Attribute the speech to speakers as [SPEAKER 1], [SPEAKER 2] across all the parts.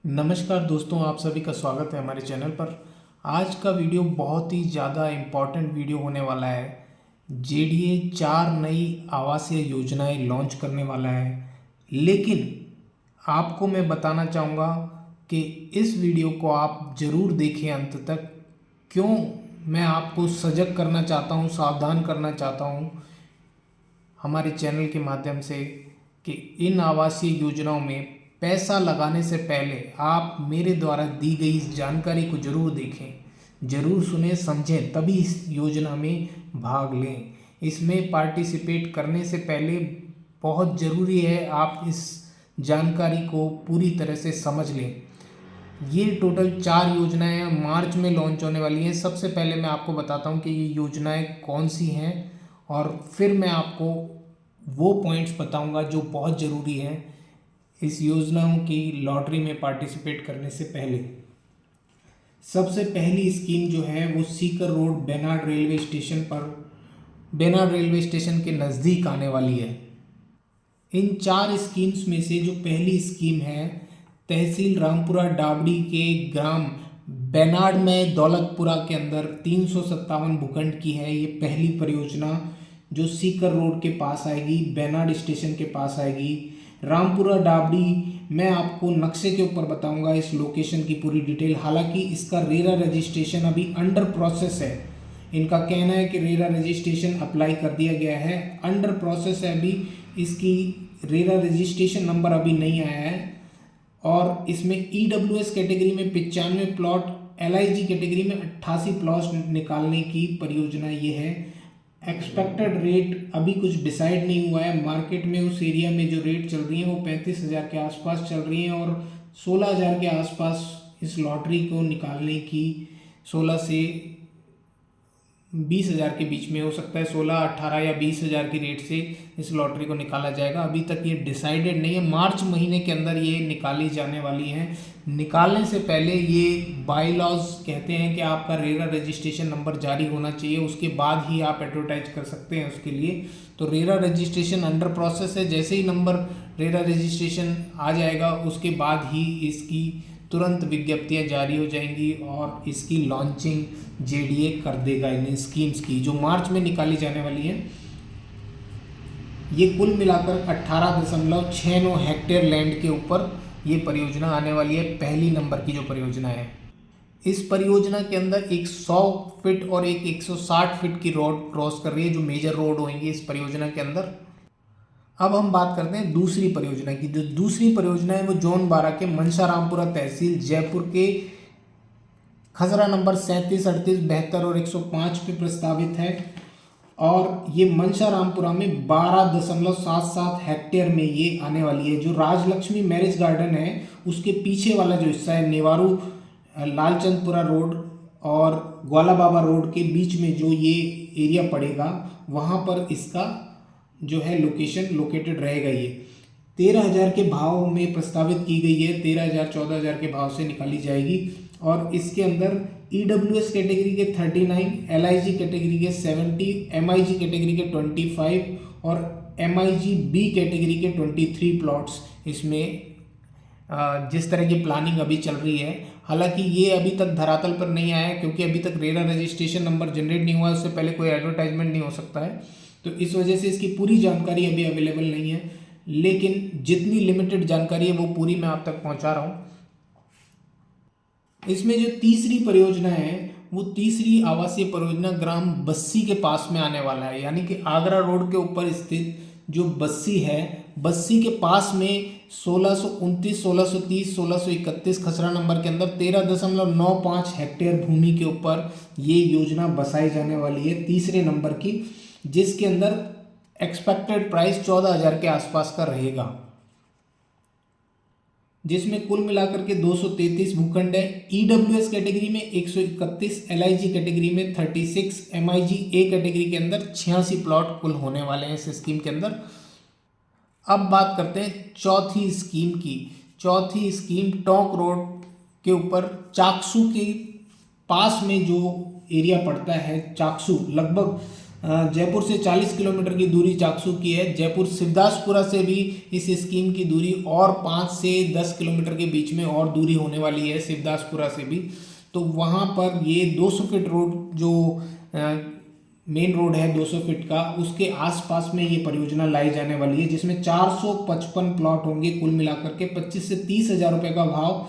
[SPEAKER 1] नमस्कार दोस्तों, आप सभी का स्वागत है हमारे चैनल पर। आज का वीडियो बहुत ही ज़्यादा इम्पॉर्टेंट वीडियो होने वाला है। जेडीए 4 नई आवासीय योजनाएं लॉन्च करने वाला है, लेकिन आपको मैं बताना चाहूँगा कि इस वीडियो को आप ज़रूर देखें अंत तक। क्यों मैं आपको सजग करना चाहता हूँ, सावधान करना चाहता हूँ हमारे चैनल के माध्यम से कि इन आवासीय योजनाओं में पैसा लगाने से पहले आप मेरे द्वारा दी गई इस जानकारी को जरूर देखें, जरूर सुने, समझें, तभी इस योजना में भाग लें। इसमें पार्टिसिपेट करने से पहले बहुत ज़रूरी है आप इस जानकारी को पूरी तरह से समझ लें। ये टोटल 4 योजनाएं मार्च में लॉन्च होने वाली हैं। सबसे पहले मैं आपको बताता हूँ कि ये योजनाएं कौन सी हैं और फिर मैं आपको वो पॉइंट्स बताऊंगा जो बहुत ज़रूरी हैं इस योजनाओं की लॉटरी में पार्टिसिपेट करने से पहले। सबसे पहली स्कीम जो है वो Sikar road Benad railway station पर, बेनाड रेलवे स्टेशन के नज़दीक आने वाली है। इन 4 स्कीम्स में से जो पहली स्कीम है तहसील रामपुरा डाबड़ी के ग्राम बेनाड में दौलतपुरा के अंदर 357 भूखंड की है। ये पहली परियोजना जो सीकर रोड के पास आएगी, बेनाड स्टेशन के पास आएगी। रामपुरा डाबड़ी मैं आपको नक्शे के ऊपर बताऊंगा इस लोकेशन की पूरी डिटेल। हालांकि इसका रेरा रजिस्ट्रेशन अभी अंडर प्रोसेस है। इनका कहना है कि रेरा रजिस्ट्रेशन अप्लाई कर दिया गया है, अंडर प्रोसेस है अभी। इसकी रेरा रजिस्ट्रेशन नंबर अभी नहीं आया है। और इसमें ईडब्ल्यूएस कैटेगरी में 95 प्लॉट, एलआईजी कैटेगरी में 88 प्लॉट निकालने की परियोजना ये है। एक्सपेक्टेड रेट अभी कुछ डिसाइड नहीं हुआ है। मार्केट में उस एरिया में जो रेट चल रही है वो 35,000 के आसपास चल रही हैं और 16,000 के आसपास इस लॉटरी को निकालने की, 16 से 20,000 के बीच में हो सकता है। 16, 18 या 20,000 की रेट से इस लॉटरी को निकाला जाएगा। अभी तक ये डिसाइडेड नहीं है। मार्च महीने के अंदर ये निकाली जाने वाली हैं। निकालने से पहले ये बाई लॉज कहते हैं कि आपका रेरा रजिस्ट्रेशन नंबर जारी होना चाहिए, उसके बाद ही आप एडवर्टाइज कर सकते हैं उसके लिए। तो रेरा रजिस्ट्रेशन अंडर प्रोसेस है। जैसे ही नंबर रेरा रजिस्ट्रेशन आ जाएगा उसके बाद ही इसकी तुरंत विज्ञप्तियां जारी हो जाएंगी और इसकी लॉन्चिंग जेडीए कर देगा इन स्कीम्स की जो मार्च में निकाली जाने वाली है। ये कुल मिलाकर 18.69 हेक्टेयर लैंड के ऊपर ये परियोजना आने वाली है। पहली नंबर की जो परियोजना है, इस परियोजना के अंदर एक 100 फीट और एक 160 फीट की रोड क्रॉस कर रही है जो मेजर रोड होंगी इस परियोजना के अंदर। अब हम बात करते हैं दूसरी परियोजना की। जो दूसरी परियोजना है वो जोन 12 के मनसा रामपुरा तहसील जयपुर के खसरा नंबर 37, 38, 72 और 105 पे प्रस्तावित है। और ये मनसा रामपुरा में 12.77 हेक्टेयर में ये आने वाली है। जो राजलक्ष्मी मैरिज गार्डन है उसके पीछे वाला जो हिस्सा है, नेवारू लालचंदपुरा रोड और ग्वाला बाबा रोड के बीच में जो ये एरिया पड़ेगा, वहाँ पर इसका जो है लोकेशन लोकेटेड रहेगा। ये 13,000 के भाव में प्रस्तावित की गई है। 13,000, 14,000 के भाव से निकाली जाएगी। और इसके अंदर ईडब्ल्यूएस कैटेगरी के 39, एलआईजी कैटेगरी के 70, एमआईजी कैटेगरी के 25 और एमआईजी बी कैटेगरी के 23 प्लॉट्स इसमें जिस तरह की प्लानिंग अभी चल रही है। हालांकि ये अभी तक धरातल पर नहीं आया है क्योंकि अभी तक रेरा रजिस्ट्रेशन नंबर जनरेट नहीं हुआ है, उससे पहले कोई एडवर्टाइजमेंट नहीं हो सकता है। तो इस वजह से इसकी पूरी जानकारी अभी अवेलेबल नहीं है, लेकिन जितनी लिमिटेड जानकारी है वो पूरी मैं आप तक पहुंचा रहा हूं। इसमें जो तीसरी परियोजना है वो तीसरी आवासीय परियोजना ग्राम बस्सी के पास में आने वाला है। यानी कि आगरा रोड के ऊपर स्थित जो बस्सी है, बस्सी के पास में 1629, 1630, 1631 खसरा नंबर के अंदर 13.95 हेक्टेयर भूमि के ऊपर ये योजना बसाई जाने वाली है, तीसरे नंबर की, जिसके अंदर एक्सपेक्टेड प्राइस 14,000 के आसपास का रहेगा। जिसमें कुल मिलाकर के 233 भूखंड है। ईडब्ल्यूएस कैटेगरी में 131, एलआईजी कैटेगरी में 36, एमआईजी ए कैटेगरी के अंदर 86 प्लॉट कुल होने वाले हैं इस स्कीम के अंदर। अब बात करते हैं चौथी स्कीम की। चौथी स्कीम टोंक रोड के ऊपर चाकसू के पास में जो एरिया पड़ता है, चाकसू लगभग जयपुर से 40 किलोमीटर की दूरी चाकसू की है। जयपुर शिवदासपुरा से भी इस स्कीम की दूरी और 5 से 10 किलोमीटर के बीच में और दूरी होने वाली है शिवदासपुरा से भी। तो वहाँ पर ये 200 फीट रोड जो मेन रोड है 200 फीट का, उसके आसपास में ये परियोजना लाई जाने वाली है, जिसमें 455 प्लॉट होंगे कुल मिलाकर के। 25 से 30 हज़ार रुपये का भाव।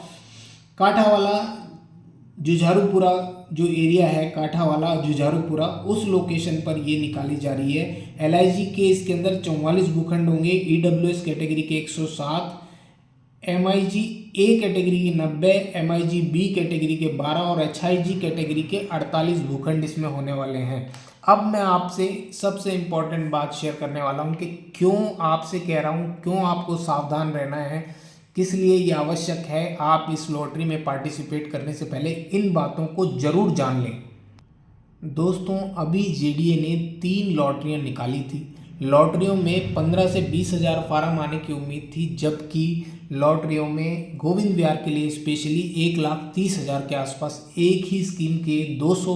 [SPEAKER 1] काठावाला जुझारूपुरा जो एरिया है, काठावाला जुझारूपुरा, उस लोकेशन पर ये निकाली जा रही है। LIG के इसके अंदर 44 भूखंड होंगे। EWS कैटेगरी के 107, MIG A कैटेगरी के 90, MIG B कैटेगरी के 12 और HIG कैटेगरी के 48 भूखंड इसमें होने वाले हैं। अब मैं आपसे सबसे इम्पोर्टेंट बात शेयर करने वाला हूँ कि क्यों आपसे कह रहा हूँ, क्यों आपको सावधान रहना है, किस लिए ये आवश्यक है। आप इस लॉटरी में पार्टिसिपेट करने से पहले इन बातों को जरूर जान लें। दोस्तों, अभी JDA ने 3 लॉटरियां निकाली थी। लॉटरियों में 15 से 20 हज़ार फार्म आने की उम्मीद थी, जबकि लॉटरियों में गोविंद विहार के लिए स्पेशली 1,30,000 के आसपास, एक ही स्कीम के 200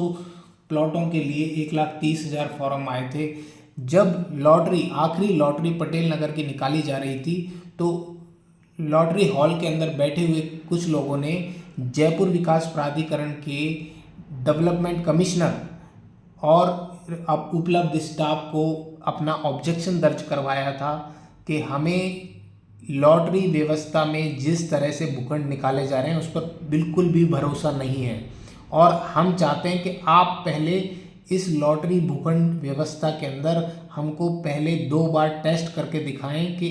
[SPEAKER 1] प्लॉटों के लिए 1,30,000 फॉर्म आए थे। जब लॉटरी, आखिरी लॉटरी पटेल नगर की निकाली जा रही थी, तो लॉटरी हॉल के अंदर बैठे हुए कुछ लोगों ने जयपुर विकास प्राधिकरण के डेवलपमेंट कमिश्नर और अब उपलब्ध स्टाफ को अपना ऑब्जेक्शन दर्ज करवाया था कि हमें लॉटरी व्यवस्था में जिस तरह से भूखंड निकाले जा रहे हैं उस पर बिल्कुल भी भरोसा नहीं है, और हम चाहते हैं कि आप पहले इस लॉटरी भूखंड व्यवस्था के अंदर हमको पहले 2 बार टेस्ट करके दिखाएं कि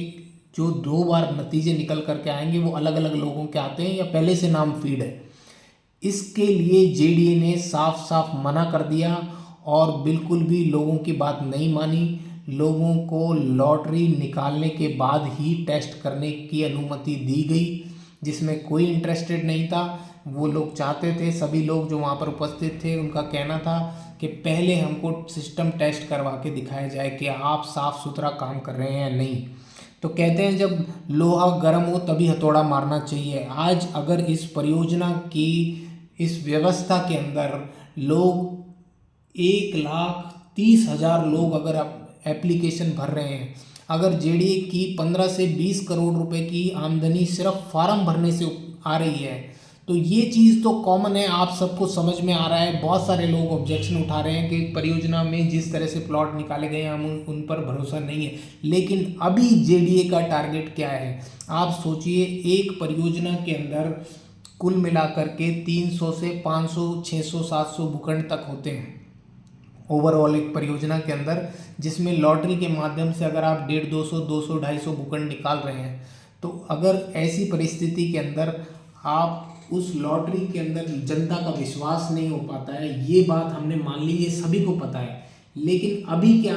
[SPEAKER 1] जो 2 बार नतीजे निकल करके आएंगे वो अलग अलग लोगों के आते हैं या पहले से नाम फीड है। इसके लिए JDA ने साफ साफ मना कर दिया और बिल्कुल भी लोगों की बात नहीं मानी। लोगों को लॉटरी निकालने के बाद ही टेस्ट करने की अनुमति दी गई, जिसमें कोई इंटरेस्टेड नहीं था। वो लोग चाहते थे, सभी लोग जो वहाँ पर उपस्थित थे उनका कहना था कि पहले हमको सिस्टम टेस्ट करवा के दिखाया जाए कि आप साफ सुथरा काम कर रहे हैं या नहीं। तो कहते हैं जब लोहा गर्म हो तभी हथौड़ा मारना चाहिए। आज अगर इस परियोजना की इस व्यवस्था के अंदर लोग 1,30,000 लोग अगर एप्लीकेशन भर रहे हैं, अगर JDA की 15 से 20 करोड़ रुपए की आमदनी सिर्फ फार्म भरने से आ रही है, तो ये चीज़ तो कॉमन है, आप सबको समझ में आ रहा है। बहुत सारे लोग ऑब्जेक्शन उठा रहे हैं कि परियोजना में जिस तरह से प्लॉट निकाले गए हम उन पर भरोसा नहीं है। लेकिन अभी JDA का टारगेट क्या है, आप सोचिए। एक परियोजना के अंदर कुल मिलाकर के 300 से 500, 600, 700 भूखंड तक होते हैं ओवरऑल एक परियोजना के अंदर, जिसमें लॉटरी के माध्यम से अगर आप 150, 200, 250 भूखंड निकाल रहे हैं, तो अगर ऐसी परिस्थिति के अंदर आप उस लॉटरी के अंदर जनता का विश्वास नहीं हो पाता है, ये बात हमने मान ली, ये सभी को पता है। लेकिन अभी क्या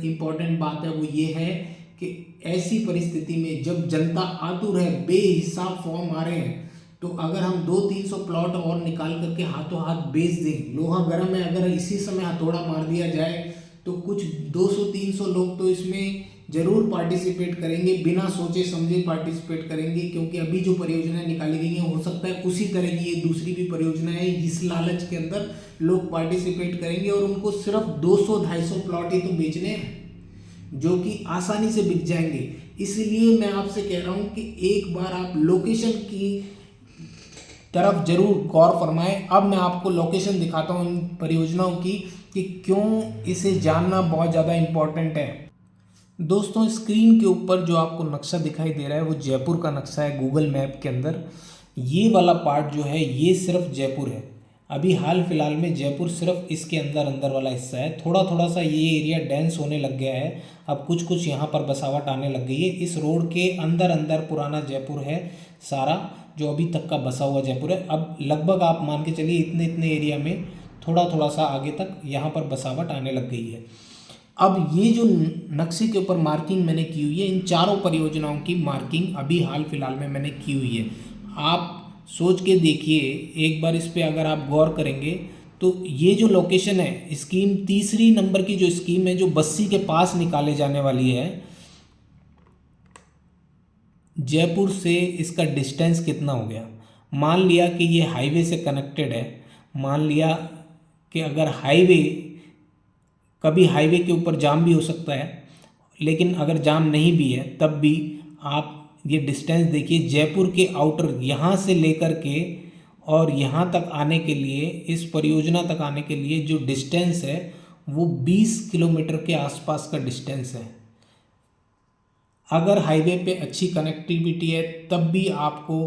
[SPEAKER 1] इम्पोर्टेंट बात है वो ये है कि ऐसी परिस्थिति में जब जनता आतुर है, बेहिसाब फॉर्म आ रहे हैं, तो अगर हम 200-300 प्लॉट और निकाल करके हाथों हाथ बेच दें, लोहा गर्म है, अगर इसी समय हथौड़ा मार दिया जाए तो कुछ 200-300 लोग तो इसमें जरूर पार्टिसिपेट करेंगे, बिना सोचे समझे पार्टिसिपेट करेंगे। क्योंकि अभी जो परियोजनाएं निकाली गई हैं, हो सकता है उसी तरह की ये दूसरी भी परियोजना है, इस लालच के अंदर लोग पार्टिसिपेट करेंगे और उनको सिर्फ 200-250 प्लॉट ही तो बेचने हैं, जो कि आसानी से बिक जाएंगे। इसलिए मैं आपसे कह रहा हूँ कि एक बार आप लोकेशन की तरफ जरूर गौर फरमाएं। अब मैं आपको लोकेशन दिखाता हूँ इन परियोजनाओं की कि क्यों इसे जानना बहुत ज़्यादा इम्पोर्टेंट है। दोस्तों, स्क्रीन के ऊपर जो आपको नक्शा दिखाई दे रहा है वो जयपुर का नक्शा है गूगल मैप के अंदर। ये वाला पार्ट जो है ये सिर्फ जयपुर है। अभी हाल फिलहाल में जयपुर सिर्फ इसके अंदर अंदर वाला हिस्सा है। थोड़ा थोड़ा सा ये एरिया डेंस होने लग गया है, अब कुछ कुछ यहाँ पर बसावट आने लग गई है। इस रोड के अंदर अंदर पुराना जयपुर है सारा, जो अभी तक का बसा हुआ जयपुर है। अब लगभग आप मान के चलिए इतने इतने एरिया में थोड़ा थोड़ा सा आगे तक यहाँ पर बसावट आने लग गई है। अब ये जो नक्शे के ऊपर मार्किंग मैंने की हुई है, इन चारों परियोजनाओं की मार्किंग अभी हाल फिलहाल में मैंने की हुई है। आप सोच के देखिए एक बार इस पर, अगर आप गौर करेंगे तो ये जो लोकेशन है, स्कीम 3री नंबर की जो स्कीम है जो बस्सी के पास निकाले जाने वाली है, जयपुर से इसका डिस्टेंस कितना हो गया। मान लिया कि ये हाईवे से कनेक्टेड है, मान लिया कि अगर हाईवे कभी हाईवे के ऊपर जाम भी हो सकता है, लेकिन अगर जाम नहीं भी है तब भी आप ये डिस्टेंस देखिए, जयपुर के आउटर यहाँ से लेकर के और यहाँ तक आने के लिए, इस परियोजना तक आने के लिए जो डिस्टेंस है वो 20 किलोमीटर के आसपास का डिस्टेंस है। अगर हाईवे पे अच्छी कनेक्टिविटी है तब भी आपको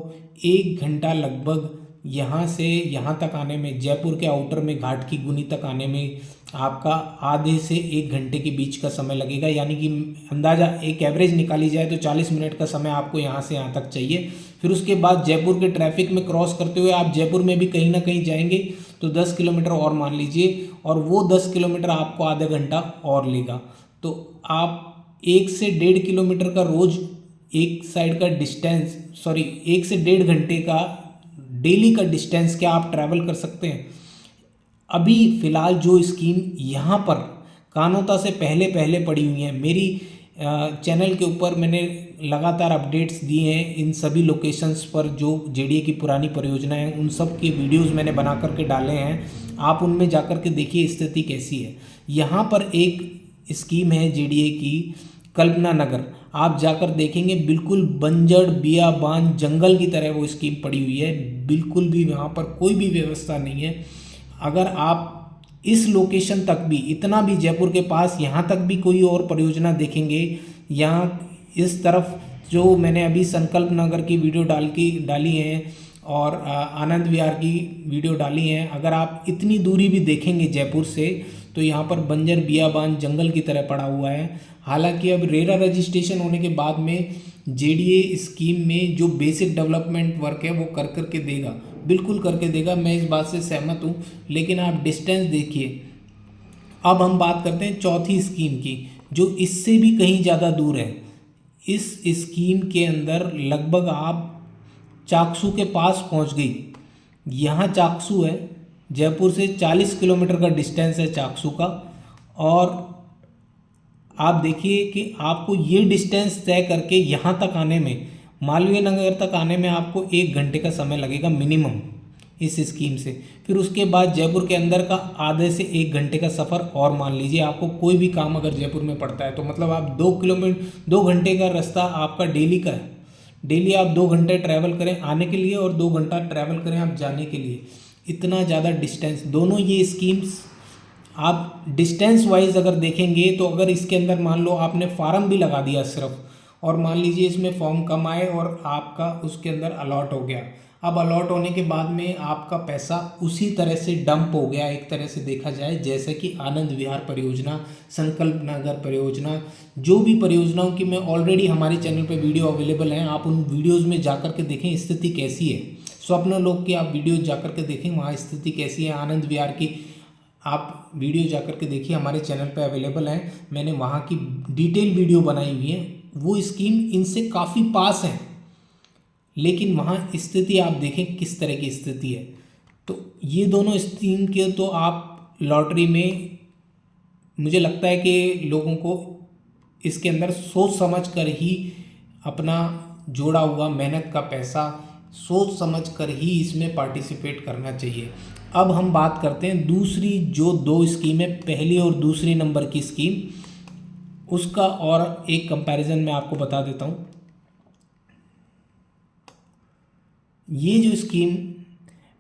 [SPEAKER 1] 1 घंटा लगभग यहाँ से यहाँ तक आने में, जयपुर के आउटर में घाट की गुनी तक आने में आपका आधे से 1 घंटे के बीच का समय लगेगा। यानी कि अंदाज़ा एक एवरेज निकाली जाए तो 40 मिनट का समय आपको यहाँ से यहाँ तक चाहिए। फिर उसके बाद जयपुर के ट्रैफिक में क्रॉस करते हुए आप जयपुर में भी कहीं ना कहीं जाएंगे तो 10 किलोमीटर और मान लीजिए, और वो 10 किलोमीटर आपको आधा घंटा और लेगा। तो आप 1 से 1.5 किलोमीटर का रोज एक साइड का डिस्टेंस, 1 से 1.5 घंटे का डेली का डिस्टेंस क्या आप ट्रैवल कर सकते हैं। अभी फ़िलहाल जो स्कीम यहाँ पर कानोता से पहले पड़ी हुई है, मेरी चैनल के ऊपर मैंने लगातार अपडेट्स दिए हैं इन सभी लोकेशंस पर जो जेडीए की पुरानी परियोजना है, उन सब के वीडियोस मैंने बना करके डाले हैं। आप उनमें जाकर के देखिए स्थिति कैसी है। यहाँ पर एक स्कीम है जेडीए की कल्पना नगर, आप जाकर देखेंगे बिल्कुल बंजर बियाबान जंगल की तरह वो स्कीम पड़ी हुई है, बिल्कुल भी वहाँ पर कोई भी व्यवस्था नहीं है। अगर आप इस लोकेशन तक भी, इतना भी जयपुर के पास यहाँ तक भी कोई और परियोजना देखेंगे, यहाँ इस तरफ जो मैंने अभी संकल्प नगर की वीडियो डाली हैं और आनंद विहार की वीडियो डाली हैं, अगर आप इतनी दूरी भी देखेंगे जयपुर से तो यहाँ पर बंजर बियाबान जंगल की तरह पड़ा हुआ है। हालांकि अब रेरा रजिस्ट्रेशन होने के बाद में जेडीए स्कीम में जो बेसिक डेवलपमेंट वर्क है वो करके देगा, बिल्कुल करके देगा, मैं इस बात से सहमत हूँ। लेकिन आप डिस्टेंस देखिए। अब हम बात करते हैं चौथी स्कीम की जो इससे भी कहीं ज़्यादा दूर है। इस स्कीम के अंदर लगभग आप चाकसू के पास पहुँच गई। यहाँ चाकसू है, जयपुर से 40 किलोमीटर का डिस्टेंस है चाकसू का, और आप देखिए कि आपको ये डिस्टेंस तय करके यहाँ तक आने में, मालवीय नगर तक आने में आपको 1 घंटे का समय लगेगा मिनिमम इस स्कीम से। फिर उसके बाद जयपुर के अंदर का आधे से 1 घंटे का सफ़र और मान लीजिए आपको कोई भी काम अगर जयपुर में पड़ता है तो मतलब आप 2 घंटे का रास्ता आपका डेली का है। डेली आप 2 घंटे ट्रैवल करें आने के लिए और 2 घंटा ट्रैवल करें आप जाने के लिए, इतना ज़्यादा डिस्टेंस। दोनों ये स्कीम्स आप डिस्टेंस वाइज अगर देखेंगे तो अगर इसके अंदर मान लो आपने फार्म भी लगा दिया सिर्फ, और मान लीजिए इसमें फॉर्म कम आए और आपका उसके अंदर अलॉट हो गया, अब अलॉट होने के बाद में आपका पैसा उसी तरह से डंप हो गया, एक तरह से देखा जाए, जैसे कि आनंद विहार परियोजना, संकल्प नगर परियोजना, जो भी परियोजनाओं की मैं ऑलरेडी हमारे चैनल पे वीडियो अवेलेबल हैं, आप उन वीडियोज़ में जाकर के देखें स्थिति कैसी है। स्वप्न लोक की आप वीडियो जाकर के देखें, वहाँ स्थिति कैसी है। आनंद विहार की आप वीडियो जाकर के देखिए, हमारे चैनल पे अवेलेबल है, मैंने वहाँ की डिटेल वीडियो बनाई हुई है। वो स्कीम इनसे काफ़ी पास है, लेकिन वहाँ स्थिति आप देखें किस तरह की स्थिति है। तो ये दोनों स्कीम के तो आप लॉटरी में, मुझे लगता है कि लोगों को इसके अंदर सोच समझ कर ही अपना जोड़ा हुआ मेहनत का पैसा सोच समझ कर ही इसमें पार्टिसिपेट करना चाहिए। अब हम बात करते हैं दूसरी जो 2 स्कीम है, पहली और दूसरी नंबर की स्कीम, उसका और एक कंपैरिजन मैं आपको बता देता हूँ। ये जो स्कीम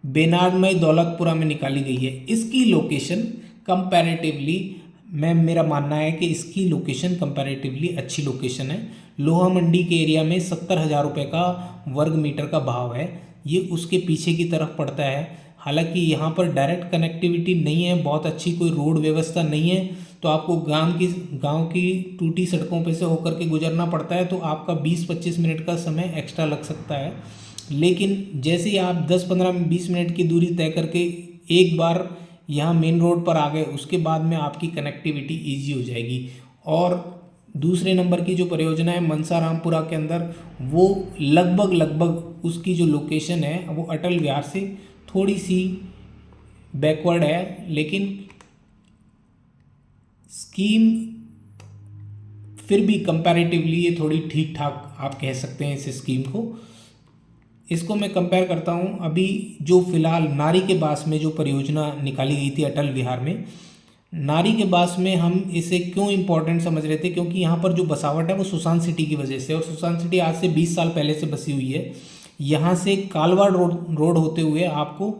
[SPEAKER 1] बेनाडमई दौलतपुरा में निकाली गई है, इसकी लोकेशन कंपैरेटिवली, मेरा मानना है कि इसकी लोकेशन कंपैरेटिवली अच्छी लोकेशन है। लोहा मंडी के एरिया में 70,000 रुपये का वर्ग मीटर का भाव है, ये उसके पीछे की तरफ पड़ता है। हालांकि यहाँ पर डायरेक्ट कनेक्टिविटी नहीं है, बहुत अच्छी कोई रोड व्यवस्था नहीं है, तो आपको गांव की टूटी सड़कों पे से होकर के गुजरना पड़ता है, तो आपका 20-25 मिनट का समय एक्स्ट्रा लग सकता है। लेकिन जैसे ही आप 10-15-20 मिनट की दूरी तय करके एक बार यहाँ मेन रोड पर आ गए, उसके बाद में आपकी कनेक्टिविटी ईजी हो जाएगी। और दूसरे नंबर की जो परियोजना है मनसा रामपुरा के अंदर, वो लगभग उसकी जो लोकेशन है वो अटल विहार से थोड़ी सी बैकवर्ड है, लेकिन स्कीम फिर भी कंपैरेटिवली ये थोड़ी ठीक ठाक आप कह सकते हैं इस स्कीम को। इसको मैं कंपेयर करता हूँ अभी जो फ़िलहाल नारी के बास में जो परियोजना निकाली गई थी अटल विहार में, नारी के बास में हम इसे क्यों इम्पोर्टेंट समझ रहे थे, क्योंकि यहाँ पर जो बसावट है वो सुशांत सिटी की वजह से, और सुशांत सिटी आज से 20 साल पहले से बसी हुई है। यहाँ से कालवाड़ रोड होते हुए आपको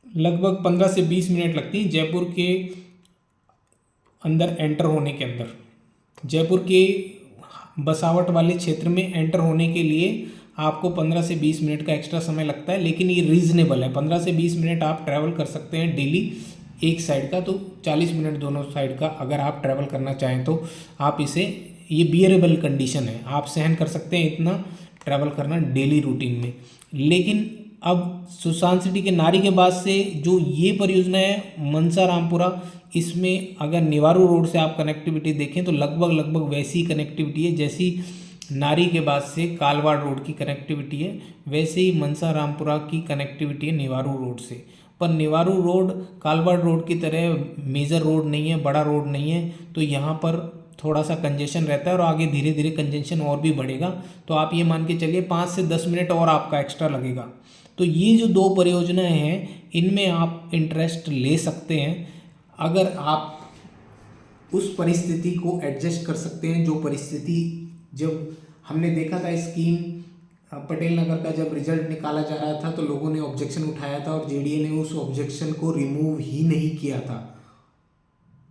[SPEAKER 1] लगभग 15 से 20 मिनट लगती है जयपुर के अंदर एंटर होने के अंदर। जयपुर के बसावट वाले क्षेत्र में एंटर होने के लिए आपको 15 से 20 मिनट का एक्स्ट्रा समय लगता है, लेकिन ये रीज़नेबल है। 15 से 20 मिनट आप ट्रैवल कर सकते हैं डेली एक साइड का, तो 40 मिनट दोनों साइड का अगर आप ट्रैवल करना चाहें तो आप इसे, ये बियरेबल कंडीशन है, आप सहन कर सकते हैं इतना ट्रैवल करना डेली रूटीन में। लेकिन अब सुशांत सिटी के नारी के बाद से जो ये परियोजना है मनसा रामपुरा, इसमें अगर निवारू रोड से आप कनेक्टिविटी देखें तो लगभग वैसी कनेक्टिविटी है जैसी नारी के बाद से कालवाड़ रोड की कनेक्टिविटी है, वैसे ही मनसा रामपुरा की कनेक्टिविटी है निवारू रोड से। पर निवारू रोड कालवाड़ रोड की तरह मेजर रोड नहीं है, बड़ा रोड नहीं है, तो यहाँ पर थोड़ा सा कंजेशन रहता है और आगे धीरे धीरे कंजेशन और भी बढ़ेगा। तो आप ये मान के चलिए 5 से 10 मिनट और आपका एक्स्ट्रा लगेगा। तो ये जो 2 परियोजनाएं हैं इनमें आप इंटरेस्ट ले सकते हैं अगर आप उस परिस्थिति को एडजस्ट कर सकते हैं। जो परिस्थिति जब हमने देखा था स्कीम पटेल नगर का जब रिजल्ट निकाला जा रहा था तो लोगों ने ऑब्जेक्शन उठाया था और जेडीए ने उस ऑब्जेक्शन को रिमूव ही नहीं किया था।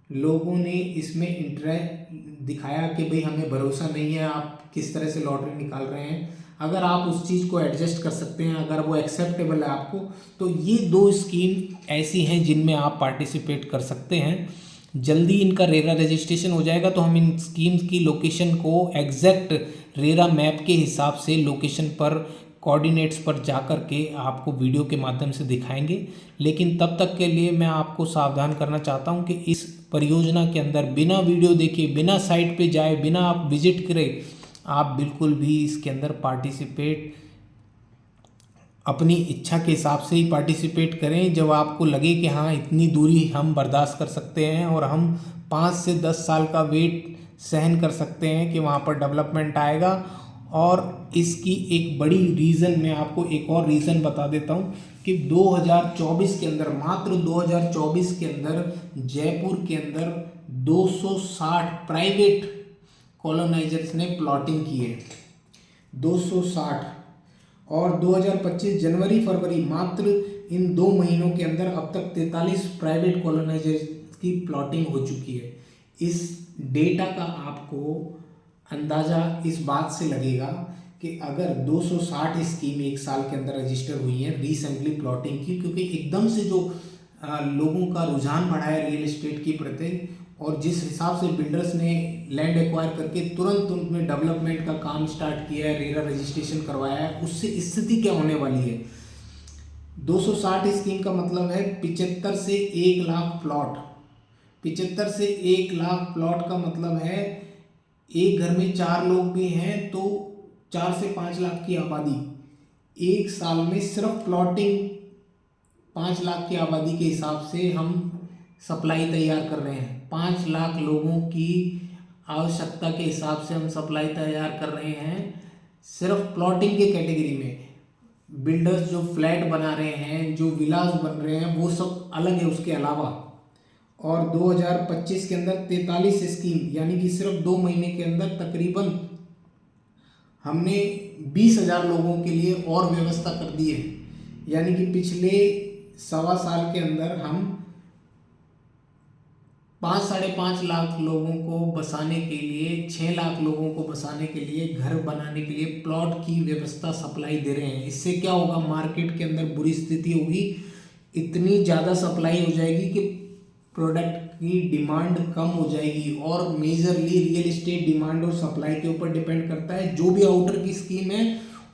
[SPEAKER 1] लोगों ने इसमें इंटरेस्ट दिखाया कि भाई हमें भरोसा नहीं है, आप किस तरह से लॉटरी निकाल रहे हैं। अगर आप उस चीज़ को एडजस्ट कर सकते हैं, अगर वो एक्सेप्टेबल है आपको, तो ये 2 स्कीम ऐसी हैं जिनमें आप पार्टिसिपेट कर सकते हैं। जल्दी इनका रेरा रजिस्ट्रेशन हो जाएगा तो हम इन स्कीम्स की लोकेशन को एग्जैक्ट रेरा मैप के हिसाब से लोकेशन पर कोऑर्डिनेट्स पर जा कर के आपको वीडियो के माध्यम से दिखाएंगे। लेकिन तब तक के लिए मैं आपको सावधान करना चाहता हूं कि इस परियोजना के अंदर बिना वीडियो देखे, बिना साइट पे जाए, बिना आप विजिट करें, आप बिल्कुल भी इसके अंदर पार्टिसिपेट अपनी इच्छा के हिसाब से ही पार्टिसिपेट करें। जब आपको लगे कि हाँ इतनी दूरी हम बर्दाश्त कर सकते हैं और हम 5 से 10 साल का वेट सहन कर सकते हैं कि वहाँ पर डेवलपमेंट आएगा। और इसकी एक बड़ी रीज़न, मैं आपको एक और रीज़न बता देता हूँ कि 2024 के अंदर, मात्र 2024 के अंदर जयपुर के अंदर 260 प्राइवेट कॉलोनाइजर्स ने प्लॉटिंग की है, 260। और 2025 जनवरी फरवरी मात्र इन 2 महीनों के अंदर अब तक 43 प्राइवेट कॉलोनाइजर्स की प्लॉटिंग हो चुकी है। इस डेटा का आपको अंदाज़ा इस बात से लगेगा कि अगर 260 स्कीम एक साल के अंदर रजिस्टर हुई हैं रिसेंटली प्लॉटिंग की, क्योंकि एकदम से जो लोगों का रुझान बढ़ा है रियल एस्टेट की प्रति, और जिस हिसाब से बिल्डर्स ने लैंड एक्वायर करके तुरंत उनमें डेवलपमेंट का काम स्टार्ट किया है, रेरा रजिस्ट्रेशन करवाया है, उससे स्थिति क्या होने वाली है। 260 स्कीम का मतलब है 75 से 1 लाख प्लॉट। 75 से 1 लाख प्लॉट का मतलब है एक घर में 4 लोग भी हैं तो 4 से 5 लाख की आबादी, एक साल में सिर्फ प्लॉटिंग 5 लाख की आबादी के हिसाब से हम सप्लाई तैयार कर रहे हैं। 5 लाख लोगों की आवश्यकता के हिसाब से हम सप्लाई तैयार कर रहे हैं सिर्फ प्लॉटिंग के कैटेगरी में। बिल्डर्स जो फ्लैट बना रहे हैं, जो विलास बन रहे हैं, वो सब अलग है उसके अलावा। और 2025 के अंदर 43 स्कीम, यानी कि सिर्फ 2 महीने के अंदर तकरीबन हमने 20,000 लोगों के लिए और व्यवस्था कर दी है। यानी कि पिछले 1.25 साल के अंदर हम 5-5.5 लाख लोगों को बसाने के लिए, 6 लाख लोगों को बसाने के लिए, घर बनाने के लिए प्लॉट की व्यवस्था सप्लाई दे रहे हैं। इससे क्या होगा, मार्केट के अंदर बुरी स्थिति होगी, इतनी ज़्यादा सप्लाई हो जाएगी कि प्रोडक्ट की डिमांड कम हो जाएगी। और मेजरली रियल एस्टेट डिमांड और सप्लाई के ऊपर डिपेंड करता है। जो भी आउटर की स्कीम है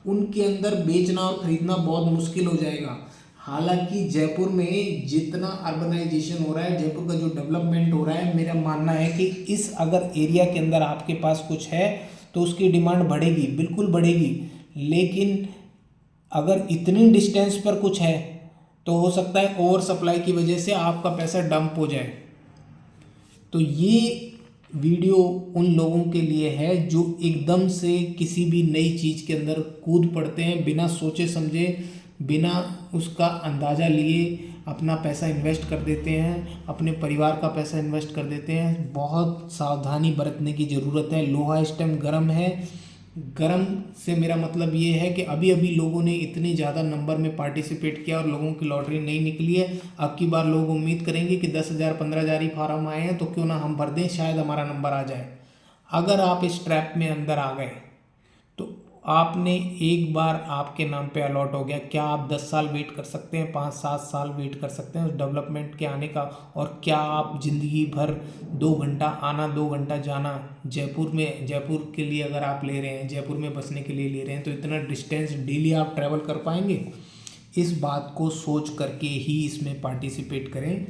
[SPEAKER 1] उनके अंदर बेचना और खरीदना बहुत मुश्किल हो जाएगा। हालांकि जयपुर में जितना अर्बनाइजेशन हो रहा है, जयपुर का जो डेवलपमेंट हो रहा है, मेरा मानना है कि इस अगर एरिया के अंदर आपके पास कुछ है तो उसकी डिमांड बढ़ेगी, बिल्कुल बढ़ेगी। लेकिन अगर इतनी डिस्टेंस पर कुछ है तो हो सकता है ओवर सप्लाई की वजह से आपका पैसा डंप हो जाए। तो ये वीडियो उन लोगों के लिए है जो एकदम से किसी भी नई चीज़ के अंदर कूद पड़ते हैं, बिना सोचे समझे, बिना उसका अंदाज़ा लिए अपना पैसा इन्वेस्ट कर देते हैं, अपने परिवार का पैसा इन्वेस्ट कर देते हैं। बहुत सावधानी बरतने की ज़रूरत है। लोहा इस टाइम गर्म है। गर्म से मेरा मतलब ये है कि अभी अभी लोगों ने इतने ज़्यादा नंबर में पार्टिसिपेट किया और लोगों की लॉटरी नहीं निकली है। अब की बार लोग उम्मीद करेंगे कि 10,000 15,000 ही फार्म आए हैं तो क्यों ना हम भर दें, शायद हमारा नंबर आ जाए। अगर आप इस ट्रैप में अंदर आ गए तो आपने एक बार आपके नाम पे अलॉट हो गया, क्या आप 10 साल वेट कर सकते हैं, 5-7 साल वेट कर सकते हैं उस डेवलपमेंट के आने का? और क्या आप ज़िंदगी भर 2 घंटा आना 2 घंटा जाना जयपुर के लिए अगर आप ले रहे हैं, जयपुर में बसने के लिए ले रहे हैं, तो इतना डिस्टेंस डेली आप ट्रैवल कर पाएंगे? इस बात को सोच करके ही इसमें पार्टिसिपेट करें।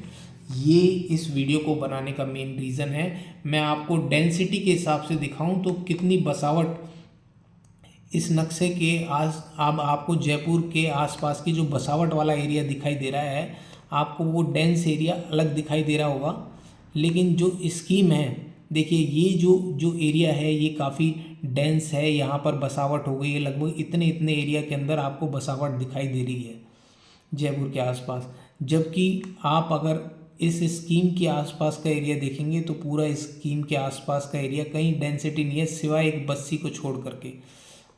[SPEAKER 1] ये इस वीडियो को बनाने का मेन रीज़न है। मैं आपको डेंसिटी के हिसाब से दिखाऊं तो कितनी बसावट इस नक्शे के अब आपको जयपुर के आसपास की जो बसावट वाला एरिया दिखाई दे रहा है, आपको वो डेंस एरिया अलग दिखाई दे रहा होगा। लेकिन जो स्कीम है, देखिए ये जो एरिया है ये काफ़ी डेंस है, यहाँ पर बसावट हो गई है। लगभग इतने एरिया के अंदर आपको बसावट दिखाई दे रही है जयपुर के आसपास। जबकि आप अगर इस स्कीम के आसपास का एरिया देखेंगे तो पूरा स्कीम के आसपास का एरिया कहीं डेंसिटी नहीं है सिवाय एक बस्सी को छोड़ करके।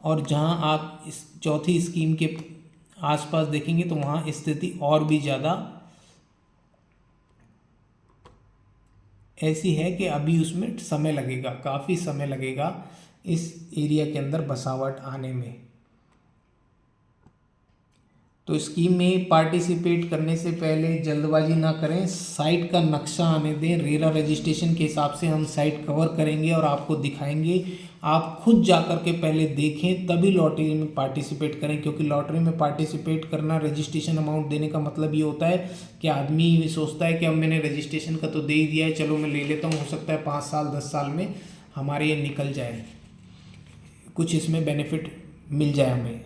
[SPEAKER 1] और जहां आप इस चौथी स्कीम के आसपास देखेंगे तो वहां स्थिति और भी ज़्यादा ऐसी है कि अभी उसमें समय लगेगा, काफ़ी समय लगेगा इस एरिया के अंदर बसावट आने में। तो स्कीम में पार्टिसिपेट करने से पहले जल्दबाजी ना करें, साइट का नक्शा आने दें। रेरा रजिस्ट्रेशन के हिसाब से हम साइट कवर करेंगे और आपको दिखाएंगे। आप खुद जा कर के पहले देखें तभी लॉटरी में पार्टिसिपेट करें, क्योंकि लॉटरी में पार्टिसिपेट करना, रजिस्ट्रेशन अमाउंट देने का मतलब ये होता है कि आदमी ये सोचता है कि अब मैंने रजिस्ट्रेशन का तो दे ही दिया है, चलो मैं ले लेता हूँ, हो सकता है 5 साल 10 साल में हमारे ये निकल जाए, कुछ इसमें बेनिफिट मिल जाए हमें।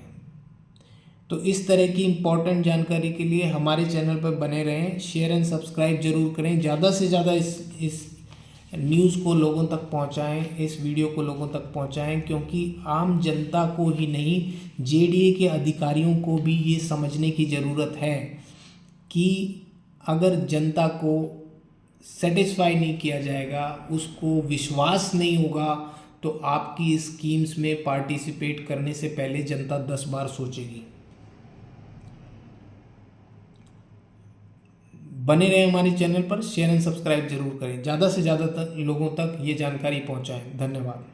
[SPEAKER 1] तो इस तरह की इम्पोर्टेंट जानकारी के लिए हमारे चैनल पर बने रहें, शेयर एंड सब्सक्राइब जरूर करें। ज़्यादा से ज़्यादा इस न्यूज़ को लोगों तक पहुंचाएं, इस वीडियो को लोगों तक पहुंचाएं, क्योंकि आम जनता को ही नहीं, जेडीए के अधिकारियों को भी ये समझने की ज़रूरत है कि अगर जनता को सेटिस्फाई नहीं किया जाएगा, उसको विश्वास नहीं होगा, तो आपकी स्कीम्स में पार्टिसिपेट करने से पहले जनता 10 बार सोचेगी। बने रहे हमारे चैनल पर, शेयर एंड सब्सक्राइब जरूर करें, ज़्यादा से ज़्यादा लोगों तक ये जानकारी पहुंचाएं। धन्यवाद।